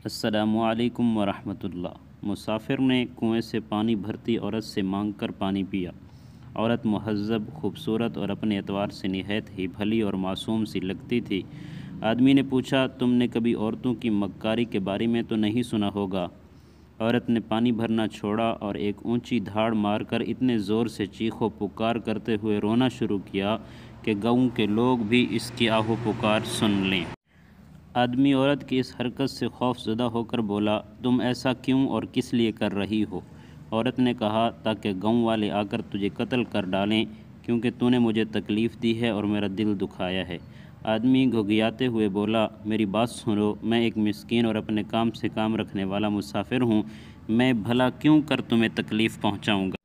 السلام علیکم ورحمۃ اللہ۔ مسافر نے کنویں سے پانی بھرتی عورت سے مانگ کر پانی پیا۔ عورت مہذب، خوبصورت اور اپنے اعتبار سے نہایت ہی بھلی اور معصوم سی لگتی تھی۔ آدمی نے پوچھا، تم نے کبھی عورتوں کی مکاری کے بارے میں تو نہیں سنا ہوگا؟ عورت نے پانی بھرنا چھوڑا اور ایک اونچی دھاڑ مار کر اتنے زور سے چیخ و پکار کرتے ہوئے رونا شروع کیا کہ گاؤں کے لوگ بھی اس کی آہ و پکار سن لیں۔ آدمی عورت کی اس حرکت سے خوف زدہ ہو کر بولا، تم ایسا کیوں اور کس لیے کر رہی ہو؟ عورت نے کہا، تاکہ گاؤں والے آ کر تجھے قتل کر ڈالیں، کیونکہ تو نے مجھے تکلیف دی ہے اور میرا دل دکھایا ہے۔ آدمی گھگیاتے ہوئے بولا، میری بات سنو، میں ایک مسکین اور اپنے کام سے کام رکھنے والا مسافر ہوں، میں بھلا کیوں کر تمہیں تکلیف پہنچاؤں گا؟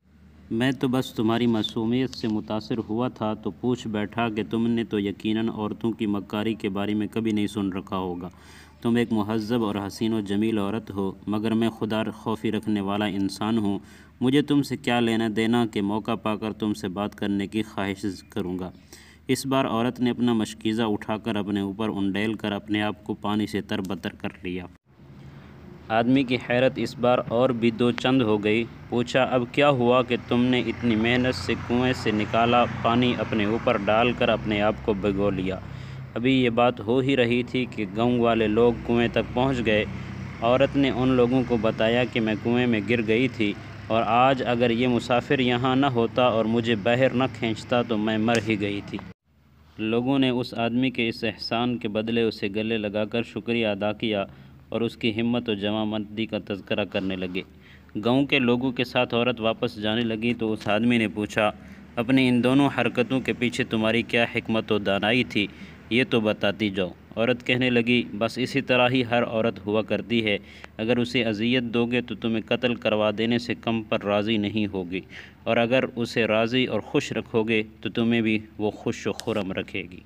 میں تو بس تمہاری معصومیت سے متاثر ہوا تھا تو پوچھ بیٹھا کہ تم نے تو یقیناً عورتوں کی مکاری کے بارے میں کبھی نہیں سن رکھا ہوگا۔ تم ایک مہذب اور حسین و جمیل عورت ہو، مگر میں خدا خوفی رکھنے والا انسان ہوں۔ مجھے تم سے کیا لینا دینا کہ موقع پا کر تم سے بات کرنے کی خواہش کروں گا۔ اس بار عورت نے اپنا مشکیزہ اٹھا کر اپنے اوپر انڈیل کر اپنے آپ کو پانی سے تر بتر کر لیا۔ آدمی کی حیرت اس بار اور بھی دو چند ہو گئی۔ پوچھا، اب کیا ہوا کہ تم نے اتنی محنت سے کنویں سے نکالا پانی اپنے اوپر ڈال کر اپنے آپ کو بھگو لیا؟ ابھی یہ بات ہو ہی رہی تھی کہ گاؤں والے لوگ کنویں تک پہنچ گئے۔ عورت نے ان لوگوں کو بتایا کہ میں کنویں میں گر گئی تھی، اور آج اگر یہ مسافر یہاں نہ ہوتا اور مجھے باہر نہ کھینچتا تو میں مر ہی گئی تھی۔ لوگوں نے اس آدمی کے اس احسان کے بدلے اسے گلے لگا کر شکریہ ادا کیا اور اس کی ہمت و جواں مردی کا تذکرہ کرنے لگے۔ گاؤں کے لوگوں کے ساتھ عورت واپس جانے لگی تو اس آدمی نے پوچھا، اپنی ان دونوں حرکتوں کے پیچھے تمہاری کیا حکمت و دانائی تھی؟ یہ تو بتاتی جاؤ۔ عورت کہنے لگی، بس اسی طرح ہی ہر عورت ہوا کرتی ہے، اگر اسے اذیت دو گے تو تمہیں قتل کروا دینے سے کم پر راضی نہیں ہوگی، اور اگر اسے راضی اور خوش رکھو گے تو تمہیں بھی وہ خوش و خرم رکھے گی۔